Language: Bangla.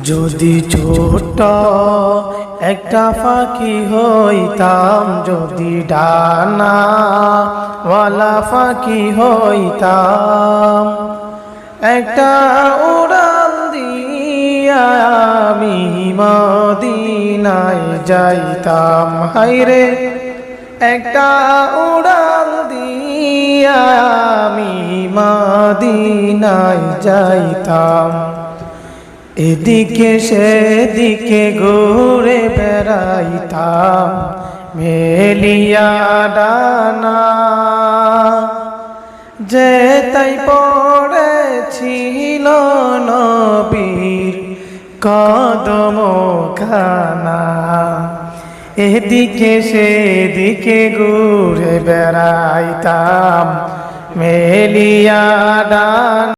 যদি ছোট একটা পাখি হইতাম, যদি ডানাওয়ালা পাখি হইতাম, একটা উড়াল দিয়া আমি মদিনায় যাইতাম। হায়রে একটা উড়াল দিয়া আমি মদিনায় যাইতাম। এদিকে সেদিকে ঘুরে বেড়াইতাম মেলিয়া ডানা, যে তাই পড়েছিল নবীর কদম খানা। এদিকে সেদিকে ঘুরে বেড়াইতাম মেলিয়া ডানা।